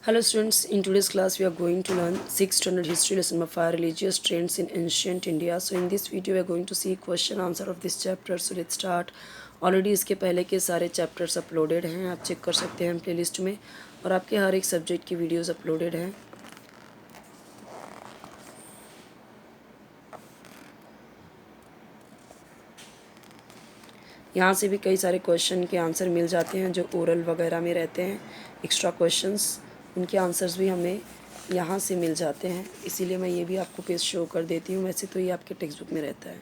Hello students, in today's class we are going to learn 6th standard history lesson number 5 religious trends in ancient India. So in this video we are going to see question answer of this chapter. So let's start. Already इसके पहले के सारे chapters uploaded हैं, आप check कर सकते हैं playlist में, और आपके हर एक सब्जेक्ट की वीडियोस अपलोडेड हैं. यहाँ से भी कई सारे क्वेश्चन के आंसर मिल जाते हैं जो ओरल वगैरह में रहते हैं, एक्स्ट्रा क्वेश्चंस, उनके आंसर्स भी हमें यहाँ से मिल जाते हैं. इसीलिए मैं ये भी आपको पेज शो कर देती हूँ. वैसे तो ये आपके टेक्स्ट बुक में रहता है.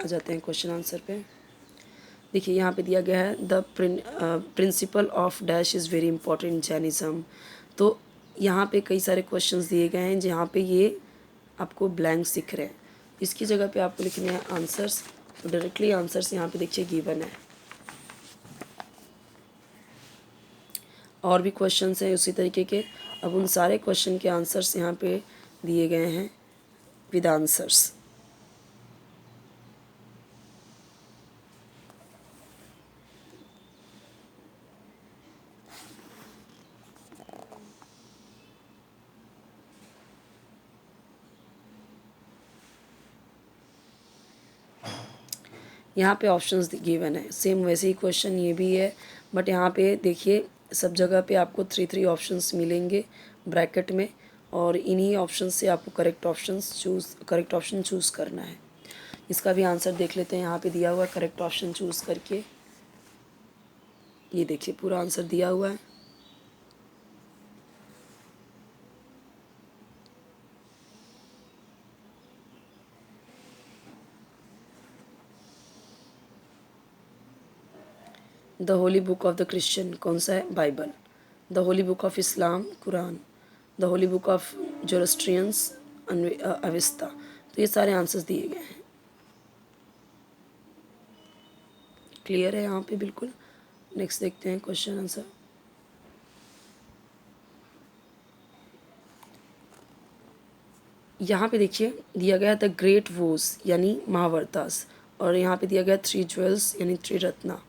आ जाते हैं क्वेश्चन आंसर पे. देखिए यहाँ पे दिया गया है the principle of dash is very important in Jainism. तो यहाँ पे कई सारे क्वेश्चंस दिए गए हैं जहाँ पे ये आपको ब्लैंक्स दिख रहे हैं. इसकी जगह पे आपको लिखने हैं आंसर्स. तो डायरेक्टली आंसर्स यहाँ पे देखिए गिवन है. और भी क्वेश्चंस हैं उसी तरीके के. अब उन सारे क्वेश्चन के आंसर्स यहाँ पे दिए गए हैं विद आंसर्स. यहाँ पे ऑप्शंस गिवन है. सेम वैसे ही क्वेश्चन ये भी है, बट यहाँ पे देखिए सब जगह पे आपको थ्री ऑप्शंस मिलेंगे ब्रैकेट में, और इन्हीं ऑप्शन से आपको करेक्ट ऑप्शन चूज़ करना है. इसका भी आंसर देख लेते हैं. यहाँ पे दिया हुआ है करेक्ट ऑप्शन चूज़ करके. ये देखिए पूरा आंसर दिया हुआ है. The holy book of the Christian कौन सा है? Bible. The holy book of Islam Quran. The holy book of Zoroastrians Avesta. तो ये सारे आंसर्स दिए गए हैं. क्लियर है यहाँ पे बिल्कुल. नेक्स्ट देखते हैं क्वेश्चन आंसर. यहाँ पे देखिए दिया गया द ग्रेट वोज यानी महावरतास, और यहाँ पे दिया गया 3 ज्वेल्स यानी त्रिरत्ना.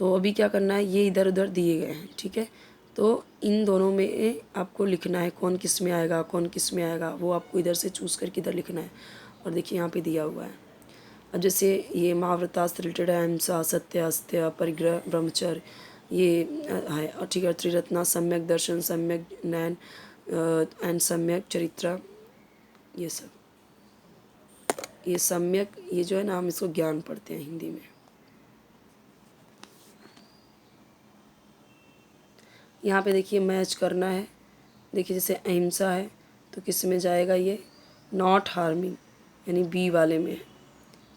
तो अभी क्या करना है, ये इधर उधर दिए गए हैं, ठीक है. तो इन दोनों में आपको लिखना है कौन किस में आएगा, कौन किस में आएगा, वो आपको इधर से चूज़ करके इधर लिखना है. और देखिए यहाँ पे दिया हुआ है. अब जैसे ये महाव्रता से रिलेटेड है अहिंसा, सत्य, अस्त्य, परिग्रह, ब्रह्मचर्य, ये है, ठीक है. त्रिरत्ना, सम्यक दर्शन, सम्यक नयन एंड सम्यक चरित्र. ये सब, ये सम्यक, ये जो है ना, हम इसको ज्ञान पढ़ते हैं हिंदी में. यहाँ पे देखिए मैच करना है. देखिए जैसे अहिंसा है तो किस में जाएगा, ये नॉट हार्मिंग यानी बी वाले में है.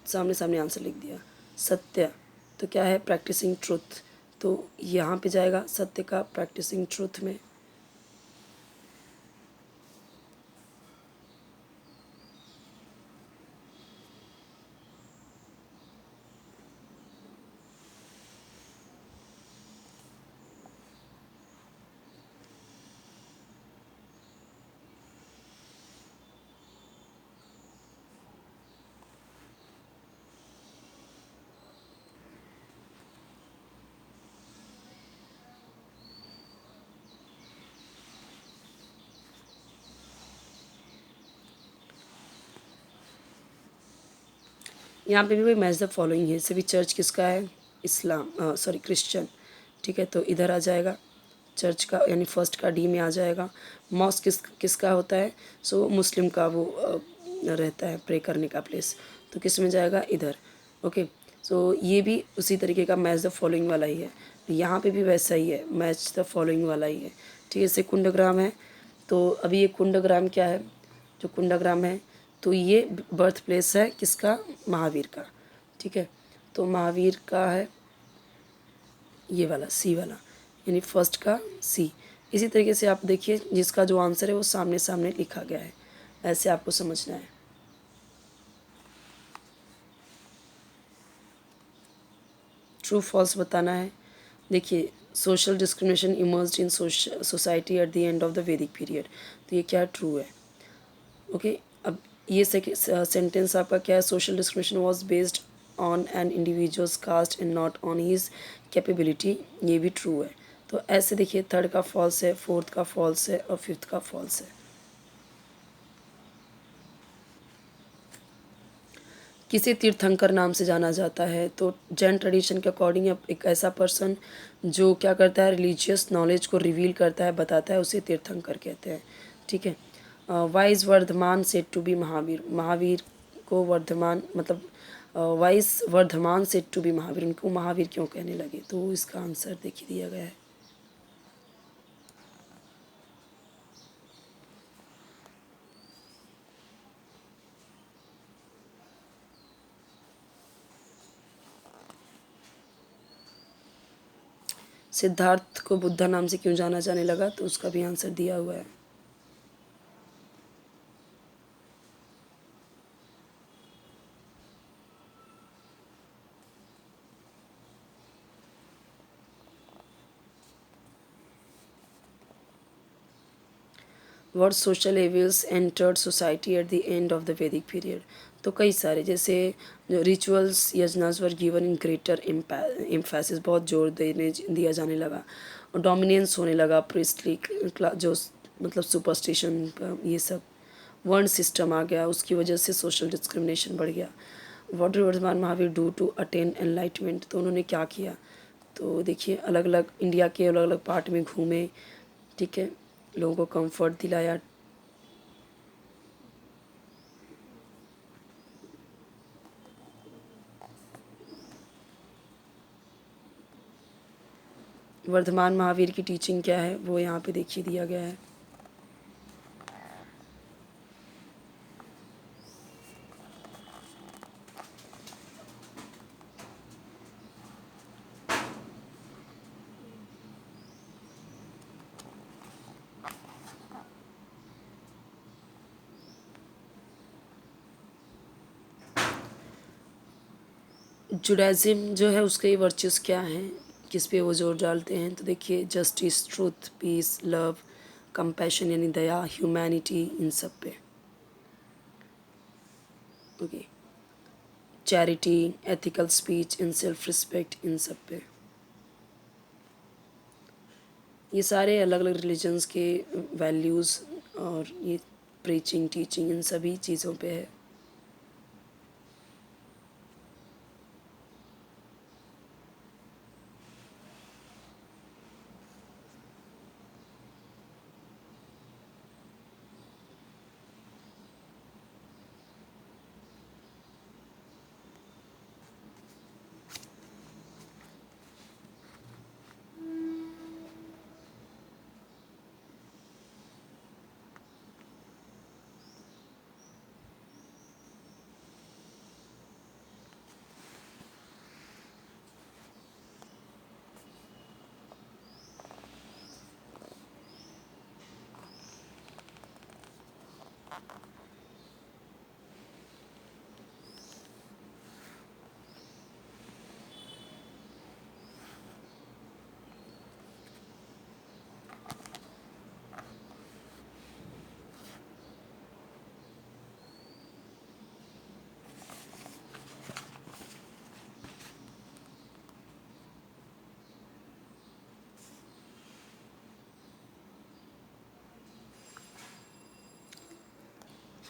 सामने सामने आंसर लिख दिया. सत्य तो क्या है, प्रैक्टिसिंग ट्रुथ, तो यहाँ पे जाएगा सत्य का प्रैक्टिसिंग ट्रुथ में. यहाँ पे भी वही मैच द फॉलोइंग है. जैसे भी चर्च किसका है, इस्लाम, सॉरी क्रिश्चियन, ठीक है. तो इधर आ जाएगा चर्च का, यानी फर्स्ट का डी में आ जाएगा. मॉस्क किसका होता है, सो मुस्लिम का वो रहता है प्रे करने का प्लेस, तो किस में जाएगा, इधर. ओके. सो ये भी उसी तरीके का मैच द फॉलोइंग वाला ही है. यहाँ पे भी वैसा ही है, मैच द फॉलोइंग वाला ही है, ठीक है. जैसे कुंडग्राम है, तो अभी ये कुंडग्राम क्या है, जो कुंडग्राम है तो ये बर्थ प्लेस है किसका, महावीर का, ठीक है. तो महावीर का है ये वाला सी वाला, यानी फर्स्ट का सी. इसी तरीके से आप देखिए जिसका जो आंसर है वो सामने सामने लिखा गया है, ऐसे आपको समझना है. ट्रू फॉल्स बताना है. देखिए social discrimination emerged in society at the end of the वैदिक पीरियड. तो ये क्या ट्रू है. ओके. अब ये सेंटेंस आपका क्या है, social discrimination was based on an individuals caste and not on his capability, ये भी ट्रू है। तो ऐसे देखिए थर्ड का फॉल्स है, फोर्थ का फॉल्स है और फिफ्थ का फॉल्स है। किसे तीर्थंकर नाम से जाना जाता है? तो जैन ट्रेडिशन के अकॉर्डिंग एक ऐसा पर्सन जो क्या करता है, रिलीजियस नॉलेज को रिवील करता है, बताता है, उसे तीर्थंकर कहते हैं। ठीक है। Wise Vardhaman said to be Mahavir, Mahavir को वर्धमान मतलब wise Vardhaman said to be Mahavir, उनको महावीर क्यों कहने लगे? तो इसका आंसर देखिए दिया गया है। सिद्धार्थ को बुद्धा नाम से क्यों जाना जाने लगा? तो उसका भी आंसर दिया हुआ है। What social evils entered society at the end of the Vedic period? तो कई सारे, जैसे जो rituals yajnas were given in greater emphasis, बहुत जोर देने दिया जाने लगा, और डोमिनेंस होने लगा प्रिस्टली जो मतलब सुपरस्टिशन का, ये सब वर्ण सिस्टम आ गया, उसकी वजह से सोशल डिस्क्रिमिनेशन बढ़ गया। What did Vardhaman Mahavir do to attain enlightenment? तो उन्होंने क्या किया? तो देखिए अलग अलग इंडिया के अलग अलग पार्ट में घूमे, ठीक है, लोगों को कंफर्ट दिलाया। वर्धमान महावीर की टीचिंग क्या है वो यहाँ पे देखिए दिया गया है। जुडाइज़्म जो है उसके वर्चुअस क्या हैं, किस पे वो जोर डालते हैं? तो देखिए justice, truth, peace, love, compassion यानी दया, ह्यूमैनिटी, इन सब पे। Okay, charity, ethical speech in self respect, इन सब पे। ये सारे अलग अलग रिलीजन्स के वैल्यूज़ और ये प्रीचिंग, टीचिंग, इन सभी चीज़ों पे है।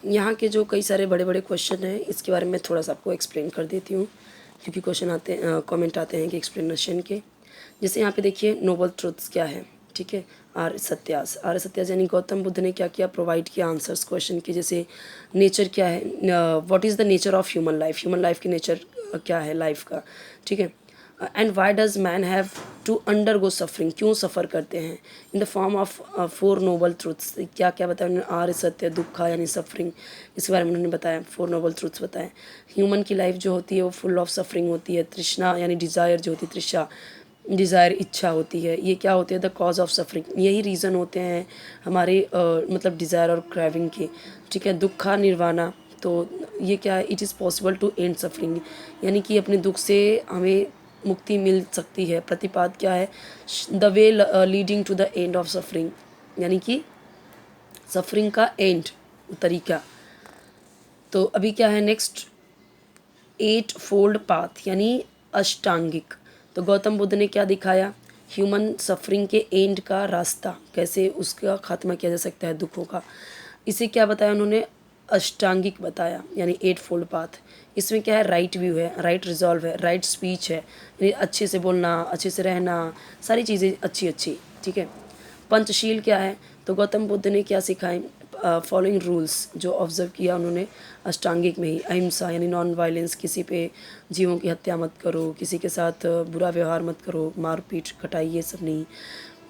यहाँ के जो कई सारे बड़े बड़े क्वेश्चन हैं इसके बारे में थोड़ा सा आपको एक्सप्लेन कर देती हूँ, क्योंकि क्वेश्चन आते हैं, कमेंट आते हैं कि एक्सप्लेनेशन के। जैसे यहाँ पे देखिए नोबल ट्रुथ्स क्या है, ठीक है, आर्य सत्यास। आर्य सत्यास यानी गौतम बुद्ध ने क्या किया, प्रोवाइड किया आंसर्स क्वेश्चन के। जैसे नेचर क्या है, what is the nature of human life, human life की नेचर क्या है लाइफ का, ठीक है। And why does man have to undergo suffering, क्यों सफ़र करते हैं, in the form of four noble truths. क्या क्या बताया उन्होंने, आर्य सत्य, दुखा यानी सफरिंग, इसके बारे में उन्होंने बताया, फोर नोबल ट्रूथ्स बताए। ह्यूमन की लाइफ जो होती है वो फुल ऑफ सफरिंग होती है। तृष्णा यानी डिज़ायर जो होती है, तृष्णा डिज़ायर इच्छा होती है, ये क्या होती है, द कॉज ऑफ सफरिंग, यही रीज़न होते हैं हमारे मतलब डिज़ायर और क्राइविंग के, ठीक है। दुखा निर्वाणा, तो ये क्या है, it is possible to end suffering, यानी कि अपने दुख से हमें मुक्ति मिल सकती है। प्रतिपाद क्या है, the way leading to the end of suffering, यानी कि सफरिंग का एंड तरीका। तो अभी क्या है नेक्स्ट, एट फोल्ड पाथ यानी अष्टांगिक। तो गौतम बुद्ध ने क्या दिखाया, ह्यूमन सफरिंग के एंड का रास्ता, कैसे उसका खात्मा किया जा सकता है दुखों का। इसे क्या बताया उन्होंने, अष्टांगिक बताया, यानी एट फोल्ड पाथ। इसमें क्या है, राइट व्यू है, राइट रिजॉल्व है, राइट स्पीच है, यानी अच्छे से बोलना, अच्छे से रहना, सारी चीज़ें अच्छी अच्छी, ठीक है। पंचशील क्या है, तो गौतम बुद्ध ने क्या सिखाए, फॉलोइंग रूल्स जो ऑब्जर्व किया उन्होंने अष्टांगिक में ही, अहिंसा यानी नॉन वायलेंस, किसी पे जीवों की हत्या मत करो, किसी के साथ बुरा व्यवहार मत करो, मारपीट कटाई ये सब नहीं,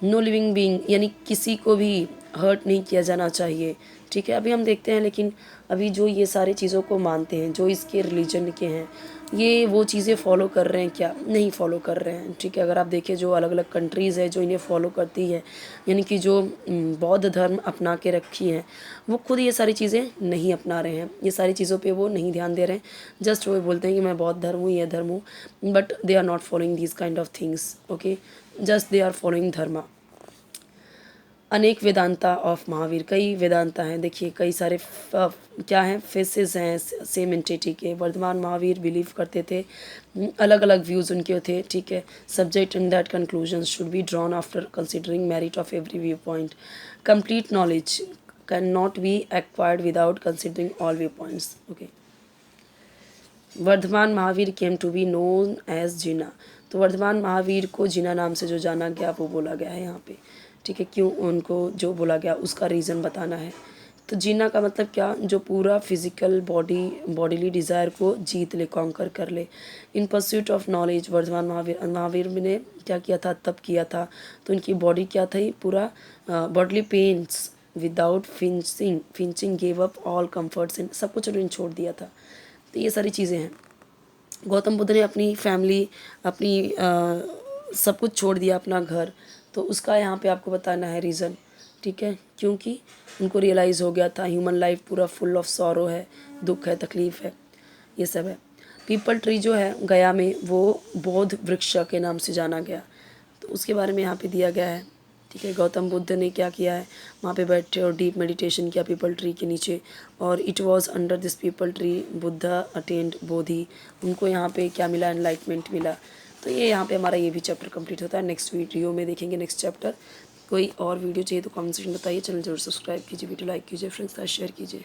नो लिविंग बीइंग यानी किसी को भी हर्ट नहीं किया जाना चाहिए, ठीक है। अभी हम देखते हैं लेकिन अभी जो ये सारी चीज़ों को मानते हैं, जो इसके रिलीजन के हैं, ये वो चीज़ें फॉलो कर रहे हैं क्या, नहीं फॉलो कर रहे हैं, ठीक है। अगर आप देखें जो अलग अलग कंट्रीज़ है जो इन्हें फॉलो करती है, यानी कि जो बौद्ध धर्म अपना के रखी हैं, वो खुद ये सारी चीज़ें नहीं अपना रहे हैं, ये सारी चीज़ों पे वो नहीं ध्यान दे रहे हैं। जस्ट वो बोलते हैं कि मैं बौद्ध धर्म हूँ, ये धर्म हूँ, but they are not following this kind of things, okay, just they are following dharma. अनेक वेदांता ऑफ महावीर, कई वेदांता हैं, देखिए कई सारे क्या हैं, फेसेस हैं सेम एंटिटी के। वर्धमान महावीर बिलीव करते थे, अलग अलग व्यूज़ उनके थे, ठीक है। Subject in that conclusion should be drawn after considering merit of every view point. Complete knowledge can not be acquired without considering all view points, okay. Vardhaman Mahavir came to be known as Jina, तो वर्धमान महावीर को जिना नाम से जो जाना गया वो बोला गया है यहाँ पे, ठीक है। क्यों उनको जो बोला गया उसका रीज़न बताना है। तो जीना का मतलब क्या, जो पूरा फिजिकल बॉडीली डिज़ायर को जीत ले, कॉन्कर कर ले। In pursuit of knowledge Vardhaman Mahavir ने क्या किया था, तब किया था, तो उनकी बॉडी क्या थी, पूरा bodily pains without flinching gave up all comforts in, सब कुछ उन्होंने छोड़ दिया था। तो ये सारी चीज़ें हैं। गौतम बुद्ध ने अपनी फैमिली, अपनी सब कुछ छोड़ दिया, अपना घर, तो उसका यहाँ पे आपको बताना है रीज़न, ठीक है। क्योंकि उनको रियलाइज़ हो गया था ह्यूमन लाइफ पूरा फुल ऑफ सॉरो है, दुख है, तकलीफ़ है, ये सब है। पीपल ट्री जो है गया में, वो बौद्ध वृक्ष के नाम से जाना गया, तो उसके बारे में यहाँ पे दिया गया है, ठीक है। गौतम बुद्ध ने क्या किया है, वहाँ पे बैठे और डीप मेडिटेशन किया पीपल ट्री के नीचे, और it was under this peepal tree Buddha attained bodhi, उनको यहाँ पे क्या मिला, एनलाइटमेंट मिला। तो ये यहाँ पे हमारा ये भी चैप्टर कंप्लीट होता है। नेक्स्ट वीडियो में देखेंगे नेक्स्ट चैप्टर। कोई और वीडियो चाहिए तो कमेंट सेक्शन में बताइए। चैनल जरूर सब्सक्राइब कीजिए, वीडियो लाइक कीजिए, फ्रेंड्स के साथ शेयर कीजिए।